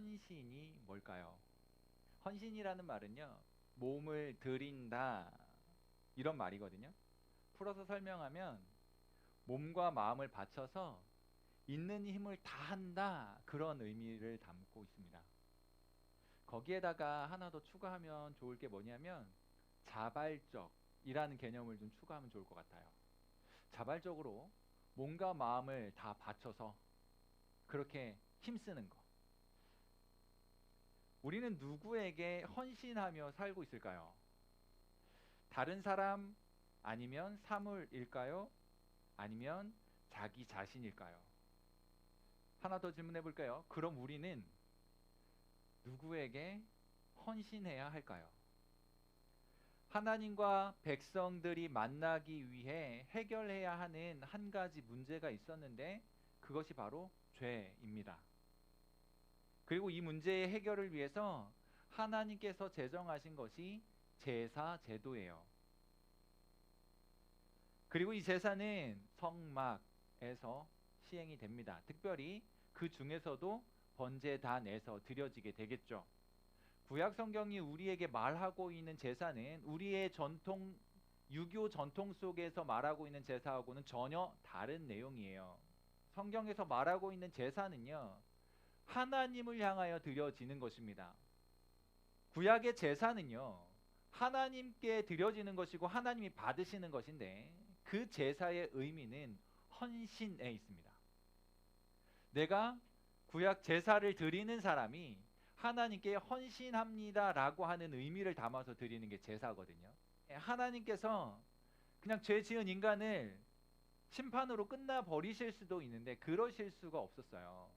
헌신이 뭘까요? 헌신이라는 말은요, 몸을 드린다 이런 말이거든요. 풀어서 설명하면 몸과 마음을 바쳐서 있는 힘을 다한다 그런 의미를 담고 있습니다. 거기에다가 하나 더 추가하면 좋을 게 뭐냐면 자발적이라는 개념을 좀 추가하면 좋을 것 같아요. 자발적으로 몸과 마음을 다 바쳐서 그렇게 힘쓰는 거. 우리는 누구에게 헌신하며 살고 있을까요? 다른 사람 아니면 사물일까요? 아니면 자기 자신일까요? 하나 더 질문해 볼까요? 그럼 우리는 누구에게 헌신해야 할까요? 하나님과 백성들이 만나기 위해 해결해야 하는 한 가지 문제가 있었는데 그것이 바로 죄입니다. 그리고 이 문제의 해결을 위해서 하나님께서 제정하신 것이 제사 제도예요. 그리고 이 제사는 성막에서 시행이 됩니다. 특별히 그 중에서도 번제단에서 드려지게 되겠죠. 구약 성경이 우리에게 말하고 있는 제사는 우리의 전통 유교 전통 속에서 말하고 있는 제사하고는 전혀 다른 내용이에요. 성경에서 말하고 있는 제사는요, 하나님을 향하여 드려지는 것입니다. 구약의 제사는요, 하나님께 드려지는 것이고 하나님이 받으시는 것인데 그 제사의 의미는 헌신에 있습니다. 내가 구약 제사를 드리는 사람이 하나님께 헌신합니다라고 하는 의미를 담아서 드리는 게 제사거든요. 하나님께서 그냥 죄 지은 인간을 심판으로 끝나 버리실 수도 있는데 그러실 수가 없었어요.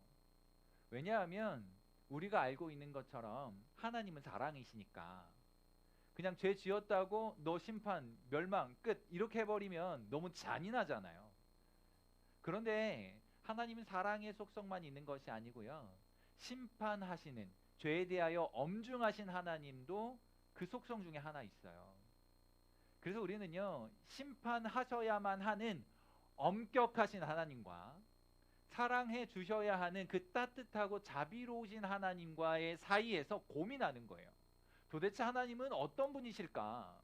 왜냐하면 우리가 알고 있는 것처럼 하나님은 사랑이시니까 그냥 죄 지었다고 너 심판, 멸망, 끝 이렇게 해버리면 너무 잔인하잖아요. 그런데 하나님은 사랑의 속성만 있는 것이 아니고요, 심판하시는, 죄에 대하여 엄중하신 하나님도 그 속성 중에 하나 있어요. 그래서 우리는요, 심판하셔야만 하는 엄격하신 하나님과 사랑해 주셔야 하는 그 따뜻하고 자비로우신 하나님과의 사이에서 고민하는 거예요. 도대체 하나님은 어떤 분이실까?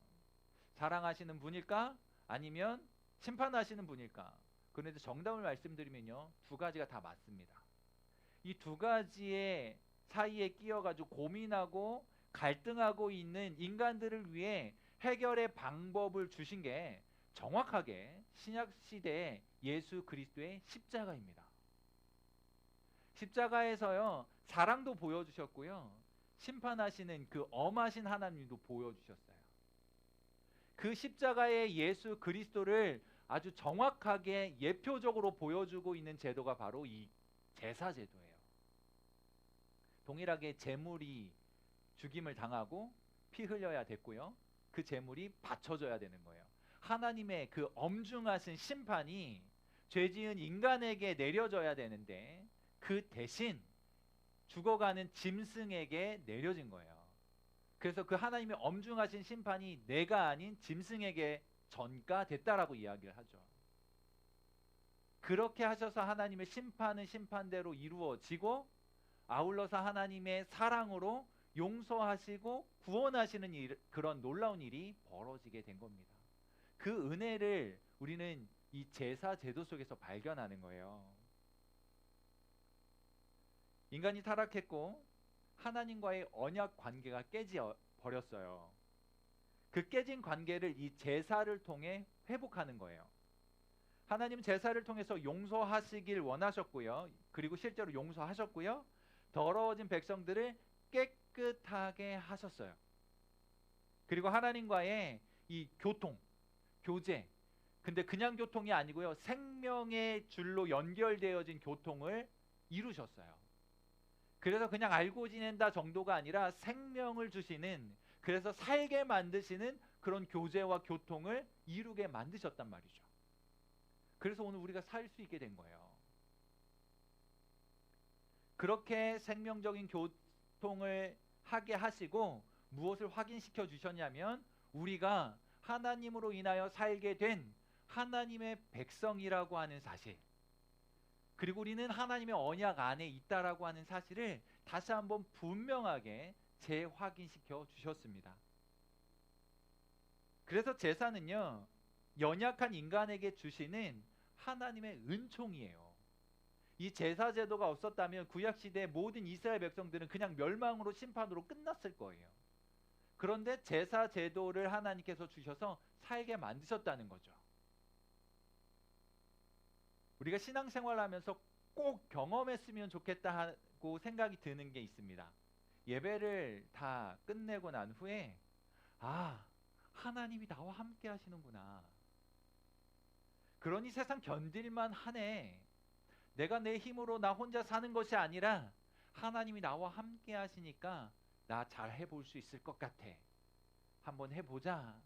사랑하시는 분일까? 아니면 심판하시는 분일까? 그런데 정답을 말씀드리면요, 두 가지가 다 맞습니다. 이 두 가지의 사이에 끼어가지고 고민하고 갈등하고 있는 인간들을 위해 해결의 방법을 주신 게 정확하게 신약 시대의 예수 그리스도의 십자가입니다. 십자가에서요, 사랑도 보여주셨고요, 심판하시는 그 엄하신 하나님도 보여주셨어요. 그 십자가의 예수 그리스도를 아주 정확하게 예표적으로 보여주고 있는 제도가 바로 이 제사 제도예요. 동일하게 제물이 죽임을 당하고 피 흘려야 됐고요, 그 제물이 바쳐져야 되는 거예요. 하나님의 그 엄중하신 심판이 죄 지은 인간에게 내려져야 되는데 그 대신 죽어가는 짐승에게 내려진 거예요. 그래서 그 하나님의 엄중하신 심판이 내가 아닌 짐승에게 전가됐다라고 이야기를 하죠. 그렇게 하셔서 하나님의 심판은 심판대로 이루어지고 아울러서 하나님의 사랑으로 용서하시고 구원하시는 그런 놀라운 일이 벌어지게 된 겁니다. 그 은혜를 우리는 이 제사 제도 속에서 발견하는 거예요. 인간이 타락했고 하나님과의 언약 관계가 깨져 버렸어요. 그 깨진 관계를 이 제사를 통해 회복하는 거예요. 하나님 제사를 통해서 용서하시길 원하셨고요, 그리고 실제로 용서하셨고요, 더러워진 백성들을 깨끗하게 하셨어요. 그리고 하나님과의 이 교통, 교제, 근데 그냥 교통이 아니고요, 생명의 줄로 연결되어진 교통을 이루셨어요. 그래서 그냥 알고 지낸다 정도가 아니라 생명을 주시는, 그래서 살게 만드시는 그런 교제와 교통을 이루게 만드셨단 말이죠. 그래서 오늘 우리가 살 수 있게 된 거예요. 그렇게 생명적인 교통을 하게 하시고 무엇을 확인시켜 주셨냐면 우리가 하나님으로 인하여 살게 된 하나님의 백성이라고 하는 사실, 그리고 우리는 하나님의 언약 안에 있다라고 하는 사실을 다시 한번 분명하게 재확인시켜 주셨습니다. 그래서 제사는요, 연약한 인간에게 주시는 하나님의 은총이에요. 이 제사 제도가 없었다면 구약 시대의 모든 이스라엘 백성들은 그냥 멸망으로 심판으로 끝났을 거예요. 그런데 제사 제도를 하나님께서 주셔서 살게 만드셨다는 거죠. 우리가 신앙생활하면서 꼭 경험했으면 좋겠다 하고 생각이 드는 게 있습니다. 예배를 다 끝내고 난 후에 하나님이 나와 함께 하시는구나. 그러니 세상 견딜만 하네. 내가 내 힘으로 나 혼자 사는 것이 아니라 하나님이 나와 함께 하시니까 나 잘 해볼 수 있을 것 같아. 한번 해보자.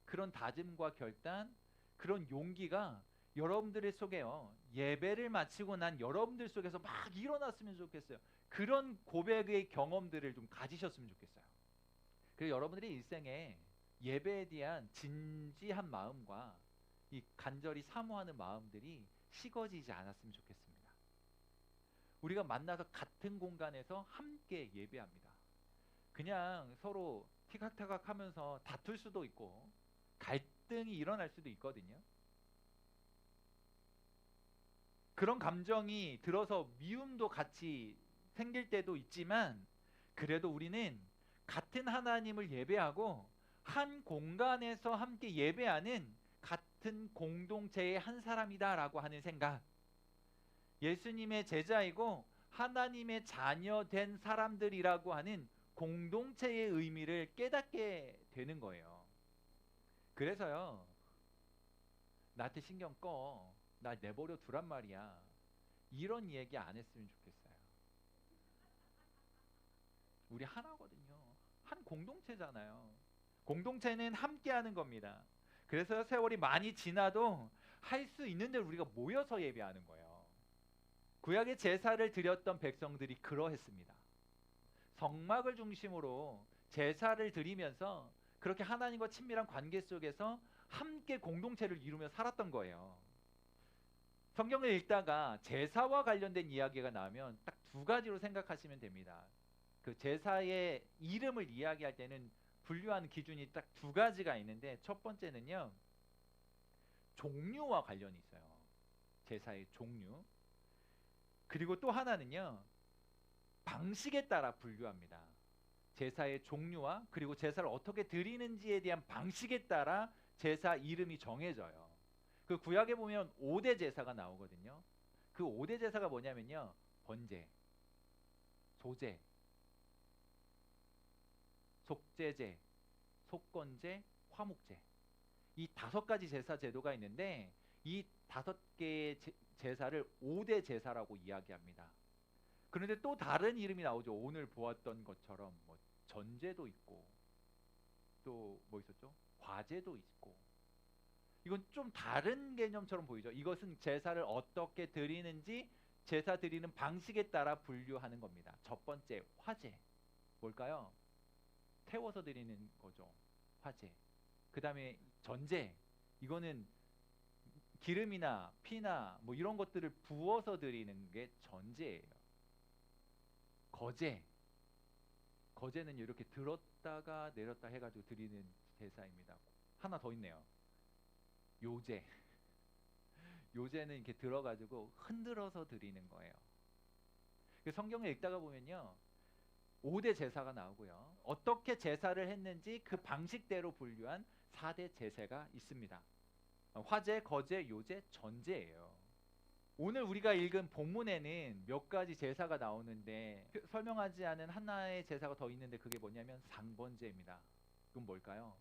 그런 다짐과 결단, 그런 용기가 여러분들의 속에요. 예배를 마치고 난 여러분들 속에서 막 일어났으면 좋겠어요. 그런 고백의 경험들을 좀 가지셨으면 좋겠어요. 그리고 여러분들의 일생에 예배에 대한 진지한 마음과 이 간절히 사모하는 마음들이 식어지지 않았으면 좋겠습니다. 우리가 만나서 같은 공간에서 함께 예배합니다. 그냥 서로 티각타각 하면서 다툴 수도 있고 갈등이 일어날 수도 있거든요. 그런 감정이 들어서 미움도 같이 생길 때도 있지만, 그래도 우리는 같은 하나님을 예배하고 한 공간에서 함께 예배하는 같은 공동체의 한 사람이다라고 하는 생각, 예수님의 제자이고 하나님의 자녀된 사람들이라고 하는 공동체의 의미를 깨닫게 되는 거예요. 그래서요, 나한테 신경 꺼, 나 내버려 두란 말이야, 이런 얘기 안 했으면 좋겠어요. 우리 하나거든요. 한 공동체잖아요. 공동체는 함께하는 겁니다. 그래서 세월이 많이 지나도 할 수 있는 대로 우리가 모여서 예배하는 거예요. 구약의 제사를 드렸던 백성들이 그러했습니다. 성막을 중심으로 제사를 드리면서 그렇게 하나님과 친밀한 관계 속에서 함께 공동체를 이루며 살았던 거예요. 성경을 읽다가 제사와 관련된 이야기가 나오면 딱 두 가지로 생각하시면 됩니다. 그 제사의 이름을 이야기할 때는 분류하는 기준이 딱 두 가지가 있는데, 첫 번째는요, 종류와 관련이 있어요. 제사의 종류. 그리고 또 하나는요, 방식에 따라 분류합니다. 제사의 종류와 그리고 제사를 어떻게 드리는지에 대한 방식에 따라 제사 이름이 정해져요. 그 구약에 보면 5대 제사가 나오거든요. 그 5대 제사가 뭐냐면요, 번제, 소제, 속제제, 속건제, 화목제, 이 5가지 제사 제도가 있는데, 이 5개의 제사를 5대 제사라고 이야기합니다. 그런데 또 다른 이름이 나오죠. 오늘 보았던 것처럼 뭐 전제도 있고, 또 뭐 있었죠? 과제도 있고. 이건 좀 다른 개념처럼 보이죠. 이것은 제사를 어떻게 드리는지 제사 드리는 방식에 따라 분류하는 겁니다. 첫 번째, 화제. 뭘까요? 태워서 드리는 거죠. 화제. 그 다음에 전제. 이거는 기름이나 피나 뭐 이런 것들을 부어서 드리는 게 전제예요. 거제. 거제는 이렇게 들었다가 내렸다 해가지고 드리는 제사입니다. 하나 더 있네요. 요제. 요제는 이렇게 들어가지고 흔들어서 드리는 거예요. 성경을 읽다가 보면요, 5대 제사가 나오고요, 어떻게 제사를 했는지 그 방식대로 분류한 4대 제사가 있습니다. 화제, 거제, 요제, 전제예요. 오늘 우리가 읽은 본문에는 몇 가지 제사가 나오는데 설명하지 않은 하나의 제사가 더 있는데, 그게 뭐냐면 상번제입니다. 이건 뭘까요?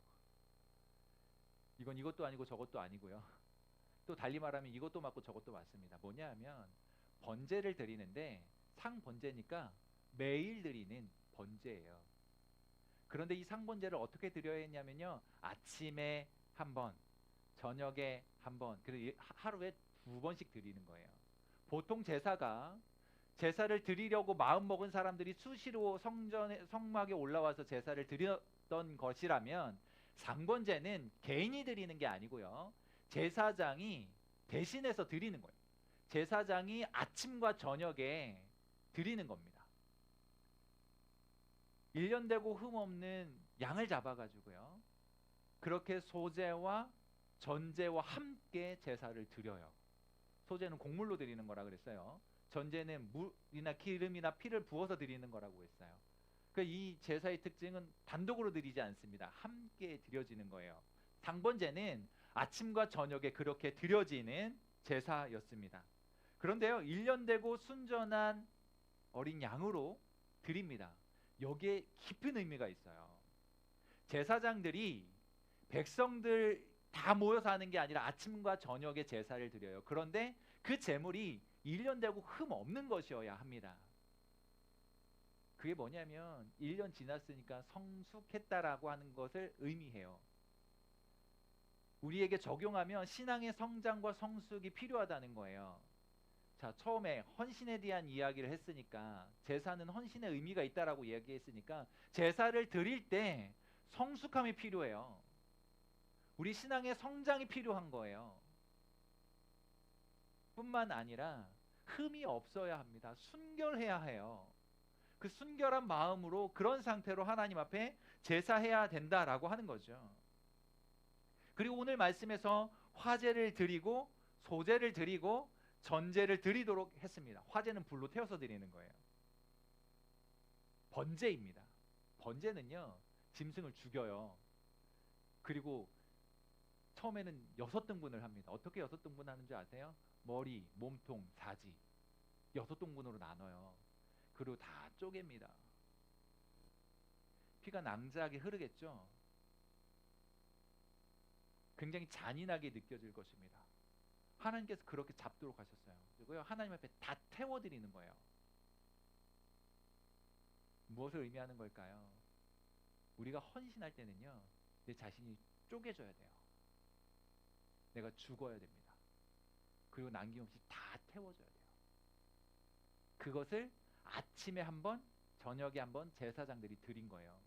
이건 이것도 아니고 저것도 아니고요. 또 달리 말하면 이것도 맞고 저것도 맞습니다. 뭐냐면 번제를 드리는데 상번제니까 매일 드리는 번제예요. 그런데 이 상번제를 어떻게 드려야 했냐면요, 아침에 한 번, 저녁에 한 번, 그리고 하루에 2번씩 드리는 거예요. 보통 제사를 드리려고 마음먹은 사람들이 수시로 성막에 올라와서 제사를 드렸던 것이라면, 상번제는 개인이 드리는 게 아니고요, 제사장이 대신해서 드리는 거예요. 제사장이 아침과 저녁에 드리는 겁니다. 일련되고 흠없는 양을 잡아가지고요, 그렇게 소제와 전제와 함께 제사를 드려요. 소제는 곡물로 드리는 거라 그랬어요. 전제는 물이나 기름이나 피를 부어서 드리는 거라고 했어요. 이 제사의 특징은 단독으로 드리지 않습니다. 함께 드려지는 거예요. 당번제는 아침과 저녁에 그렇게 드려지는 제사였습니다. 그런데요, 일련되고 순전한 어린 양으로 드립니다. 여기에 깊은 의미가 있어요. 제사장들이 백성들 다 모여서 하는 게 아니라 아침과 저녁에 제사를 드려요. 그런데 그 제물이 일련되고 흠 없는 것이어야 합니다. 그게 뭐냐면 1년 지났으니까 성숙했다라고 하는 것을 의미해요. 우리에게 적용하면 신앙의 성장과 성숙이 필요하다는 거예요. 자, 처음에 헌신에 대한 이야기를 했으니까, 제사는 헌신의 의미가 있다라고 이야기했으니까 제사를 드릴 때 성숙함이 필요해요. 우리 신앙의 성장이 필요한 거예요. 뿐만 아니라 흠이 없어야 합니다. 순결해야 해요. 그 순결한 마음으로 그런 상태로 하나님 앞에 제사해야 된다라고 하는 거죠. 그리고 오늘 말씀에서 화제를 드리고 소제를 드리고 전제를 드리도록 했습니다. 화제는 불로 태워서 드리는 거예요. 번제입니다. 번제는요, 짐승을 죽여요. 그리고 처음에는 6등분을 합니다. 어떻게 6등분 하는 줄 아세요? 머리, 몸통, 사지 6등분으로 나눠요. 그리고 다 쪼갭니다. 피가 낭자하게 흐르겠죠? 굉장히 잔인하게 느껴질 것입니다. 하나님께서 그렇게 잡도록 하셨어요. 그리고요, 하나님 앞에 다 태워드리는 거예요. 무엇을 의미하는 걸까요? 우리가 헌신할 때는요, 내 자신이 쪼개져야 돼요. 내가 죽어야 됩니다. 그리고 남김없이 다 태워져야 돼요. 그것을 아침에 한번, 저녁에 한번 제사장들이 드린 거예요.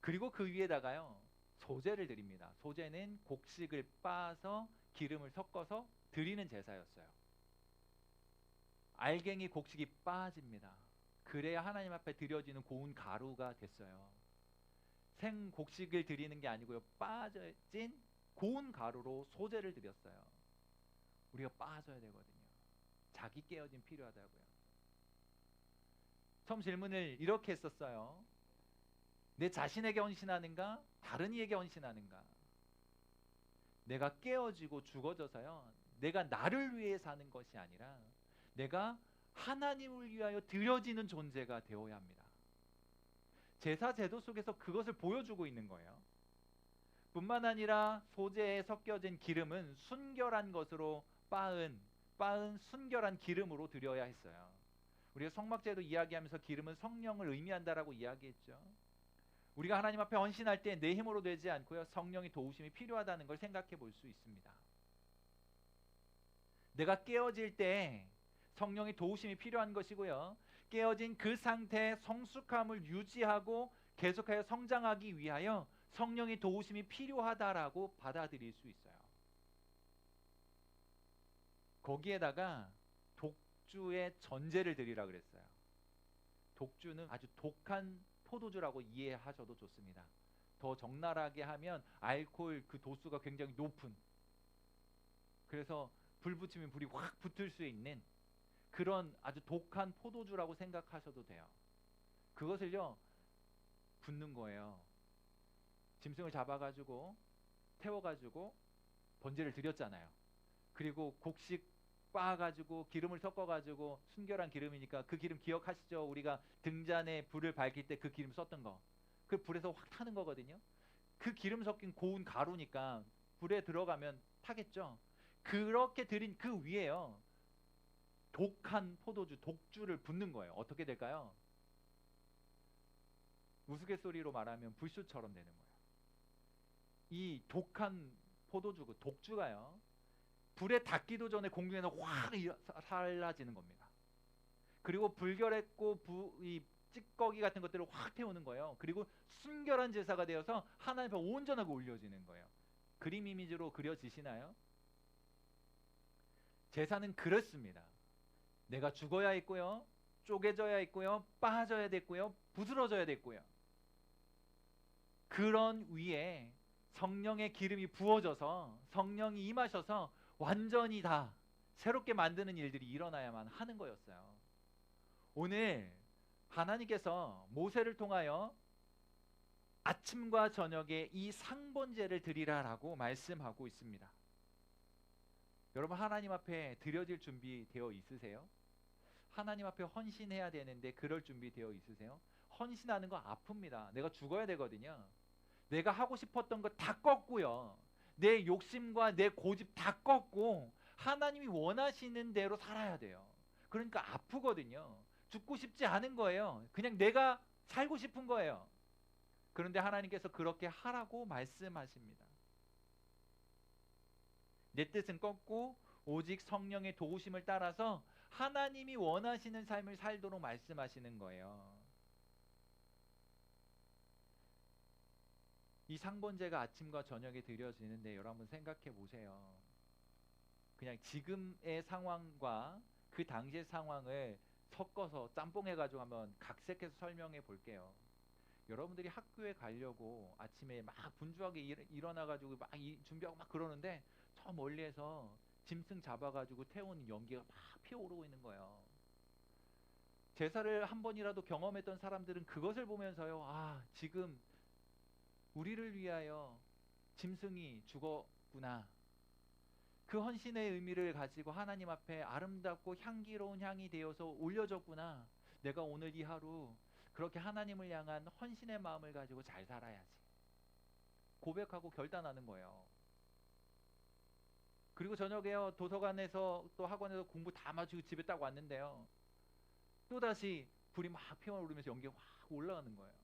그리고 그 위에다가요, 소제를 드립니다. 소제는 곡식을 빻아서 기름을 섞어서 드리는 제사였어요. 알갱이 곡식이 빠집니다. 그래야 하나님 앞에 드려지는 고운 가루가 됐어요. 생 곡식을 드리는 게 아니고요, 빠진 고운 가루로 소제를 드렸어요. 우리가 빠져야 되거든요. 자기 깨어짐 필요하다고요. 처음 질문을 이렇게 했었어요. 내 자신에게 헌신하는가? 다른 이에게 헌신하는가? 내가 깨어지고 죽어져서요, 내가 나를 위해 사는 것이 아니라 내가 하나님을 위하여 드려지는 존재가 되어야 합니다. 제사 제도 속에서 그것을 보여주고 있는 거예요. 뿐만 아니라 소제에 섞여진 기름은 순결한 것으로 빻은 순결한 기름으로 드려야 했어요. 우리가 성막제도 이야기하면서 기름은 성령을 의미한다라고 이야기했죠. 우리가 하나님 앞에 헌신할 때 내 힘으로 되지 않고요, 성령의 도우심이 필요하다는 걸 생각해 볼 수 있습니다. 내가 깨어질 때 성령의 도우심이 필요한 것이고요, 깨어진 그 상태의 성숙함을 유지하고 계속하여 성장하기 위하여 성령의 도우심이 필요하다라고 받아들일 수 있어요. 거기에다가 독주의 전제를 드리라 그랬어요. 독주는 아주 독한 포도주라고 이해하셔도 좋습니다. 더 적나라하게 하면 알코올 그 도수가 굉장히 높은, 그래서 불 붙이면 불이 확 붙을 수 있는 그런 아주 독한 포도주라고 생각하셔도 돼요. 그것을요, 붓는 거예요. 짐승을 잡아가지고 태워가지고 번제를 드렸잖아요. 그리고 곡식 빻아가지고 기름을 섞어가지고, 순결한 기름이니까 그 기름 기억하시죠? 우리가 등잔에 불을 밝힐 때 그 기름 썼던 거, 그 불에서 확 타는 거거든요. 그 기름 섞인 고운 가루니까 불에 들어가면 타겠죠. 그렇게 드린 그 위에요, 독한 포도주, 독주를 붓는 거예요. 어떻게 될까요? 우스갯소리로 말하면 불쇼처럼 되는 거예요. 이 독한 포도주, 그 독주가요, 불에 닿기도 전에 공중에서 확 사라지는 겁니다. 그리고 불결했고 이 찌꺼기 같은 것들을 확 태우는 거예요. 그리고 순결한 제사가 되어서 하나님 앞에 온전하게 올려지는 거예요. 그림 이미지로 그려지시나요? 제사는 그렇습니다. 내가 죽어야 했고요, 쪼개져야 했고요, 빠져야 됐고요, 부스러져야 됐고요. 그런 위에 성령의 기름이 부어져서 성령이 임하셔서 완전히 다 새롭게 만드는 일들이 일어나야만 하는 거였어요. 오늘 하나님께서 모세를 통하여 아침과 저녁에 이 상번제를 드리라라고 말씀하고 있습니다. 여러분, 하나님 앞에 드려질 준비 되어 있으세요? 하나님 앞에 헌신해야 되는데 그럴 준비 되어 있으세요? 헌신하는 거 아픕니다. 내가 죽어야 되거든요. 내가 하고 싶었던 거 다 꺾고요, 내 욕심과 내 고집 다 꺾고 하나님이 원하시는 대로 살아야 돼요. 그러니까 아프거든요. 죽고 싶지 않은 거예요. 그냥 내가 살고 싶은 거예요. 그런데 하나님께서 그렇게 하라고 말씀하십니다. 내 뜻은 꺾고 오직 성령의 도우심을 따라서 하나님이 원하시는 삶을 살도록 말씀하시는 거예요. 이 상번제가 아침과 저녁에 드려지는데 여러분 생각해 보세요. 그냥 지금의 상황과 그 당시의 상황을 섞어서 짬뽕해가지고 한번 각색해서 설명해 볼게요. 여러분들이 학교에 가려고 아침에 막 분주하게 일어나가지고 막 준비하고 막 그러는데 저 멀리에서 짐승 잡아가지고 태우는 연기가 막 피어오르고 있는 거예요. 제사를 한 번이라도 경험했던 사람들은 그것을 보면서요, 아, 지금 우리를 위하여 짐승이 죽었구나. 그 헌신의 의미를 가지고 하나님 앞에 아름답고 향기로운 향이 되어서 올려졌구나. 내가 오늘 이 하루 그렇게 하나님을 향한 헌신의 마음을 가지고 잘 살아야지. 고백하고 결단하는 거예요. 그리고 저녁에요, 도서관에서 또 학원에서 공부 다 마치고 집에 딱 왔는데요, 또다시 불이 막 피어오르면서 연기가 확 올라가는 거예요.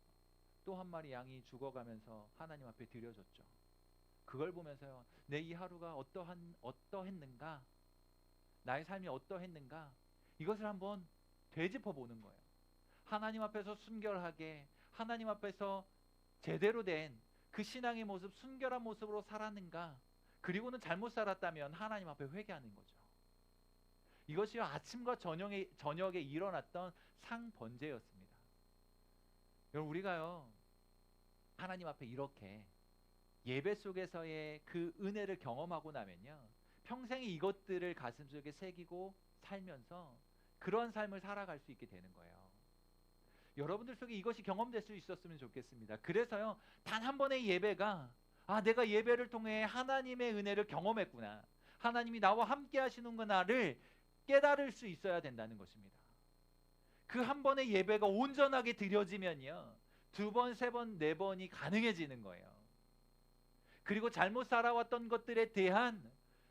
또 한 마리 양이 죽어가면서 하나님 앞에 드려졌죠. 그걸 보면서요, 내 이 하루가 어떠했는가, 나의 삶이 어떠했는가, 이것을 한번 되짚어 보는 거예요. 하나님 앞에서 순결하게, 하나님 앞에서 제대로 된 그 신앙의 모습, 순결한 모습으로 살았는가, 그리고는 잘못 살았다면 하나님 앞에 회개하는 거죠. 이것이 아침과 저녁에 일어났던 상번제였습니다. 여러분, 우리가요, 하나님 앞에 이렇게 예배 속에서의 그 은혜를 경험하고 나면요, 평생에 이것들을 가슴속에 새기고 살면서 그런 삶을 살아갈 수 있게 되는 거예요. 여러분들 속에 이것이 경험될 수 있었으면 좋겠습니다. 그래서요, 단 한 번의 예배가, 아, 내가 예배를 통해 하나님의 은혜를 경험했구나, 하나님이 나와 함께 하시는구나를 깨달을 수 있어야 된다는 것입니다. 그 한 번의 예배가 온전하게 드려지면요, 두 번, 세 번, 네 번이 가능해지는 거예요. 그리고 잘못 살아왔던 것들에 대한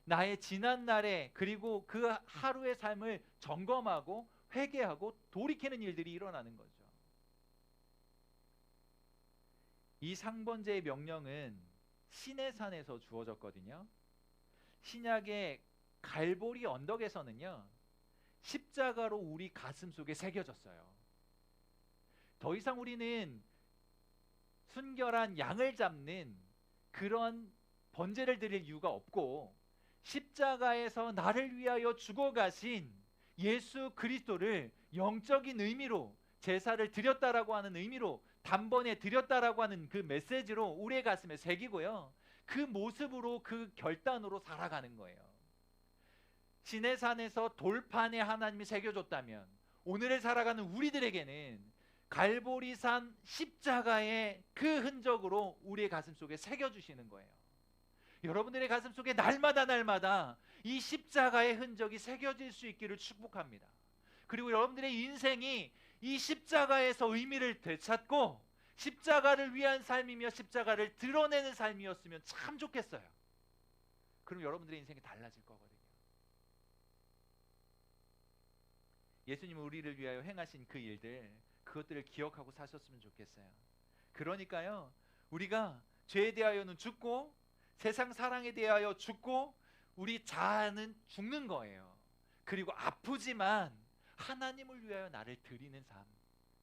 나의 지난 날에, 그리고 그 하루의 삶을 점검하고 회개하고 돌이키는 일들이 일어나는 거죠. 이 상번제의 명령은 시내산에서 주어졌거든요. 신약의 갈보리 언덕에서는요, 십자가로 우리 가슴 속에 새겨졌어요. 더 이상 우리는 순결한 양을 잡는 그런 번제를 드릴 이유가 없고, 십자가에서 나를 위하여 죽어가신 예수 그리스도를 영적인 의미로 제사를 드렸다라고 하는 의미로 단번에 드렸다라고 하는 그 메시지로 우리의 가슴에 새기고요, 그 모습으로, 그 결단으로 살아가는 거예요. 시내산에서 돌판에 하나님이 새겨줬다면 오늘을 살아가는 우리들에게는 갈보리산 십자가의 그 흔적으로 우리의 가슴 속에 새겨주시는 거예요. 여러분들의 가슴 속에 날마다 이 십자가의 흔적이 새겨질 수 있기를 축복합니다. 그리고 여러분들의 인생이 이 십자가에서 의미를 되찾고 십자가를 위한 삶이며 십자가를 드러내는 삶이었으면 참 좋겠어요. 그럼 여러분들의 인생이 달라질 거거든요. 예수님은 우리를 위하여 행하신 그 일들, 그것들을 기억하고 사셨으면 좋겠어요. 그러니까요, 우리가 죄에 대하여는 죽고 세상 사랑에 대하여 죽고 우리 자아는 죽는 거예요. 그리고 아프지만 하나님을 위하여 나를 드리는 삶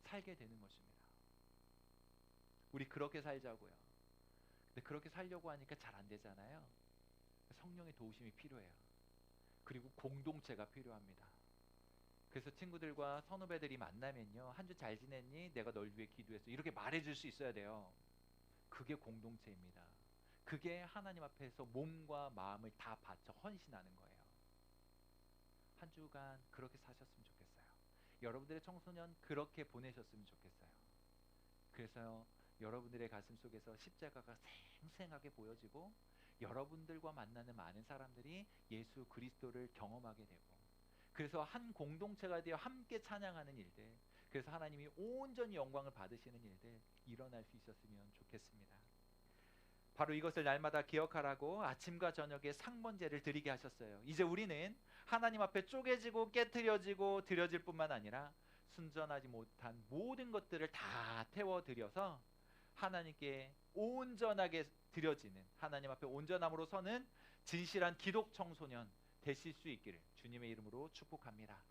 살게 되는 것입니다. 우리 그렇게 살자고요. 근데 그렇게 살려고 하니까 잘 안 되잖아요. 성령의 도우심이 필요해요. 그리고 공동체가 필요합니다. 그래서 친구들과 선후배들이 만나면요, 한 주 잘 지냈니? 내가 널 위해 기도했어. 이렇게 말해줄 수 있어야 돼요. 그게 공동체입니다. 그게 하나님 앞에서 몸과 마음을 다 바쳐 헌신하는 거예요. 한 주간 그렇게 사셨으면 좋겠어요. 여러분들의 청소년 그렇게 보내셨으면 좋겠어요. 그래서 여러분들의 가슴 속에서 십자가가 생생하게 보여지고 여러분들과 만나는 많은 사람들이 예수 그리스도를 경험하게 되고, 그래서 한 공동체가 되어 함께 찬양하는 일들, 그래서 하나님이 온전히 영광을 받으시는 일들 일어날 수 있었으면 좋겠습니다. 바로 이것을 날마다 기억하라고 아침과 저녁에 상번제를 드리게 하셨어요. 이제 우리는 하나님 앞에 쪼개지고 깨트려지고 드려질 뿐만 아니라 순전하지 못한 모든 것들을 다 태워드려서 하나님께 온전하게 드려지는, 하나님 앞에 온전함으로 서는 진실한 기독 청소년 되실 수 있기를 주님의 이름으로 축복합니다.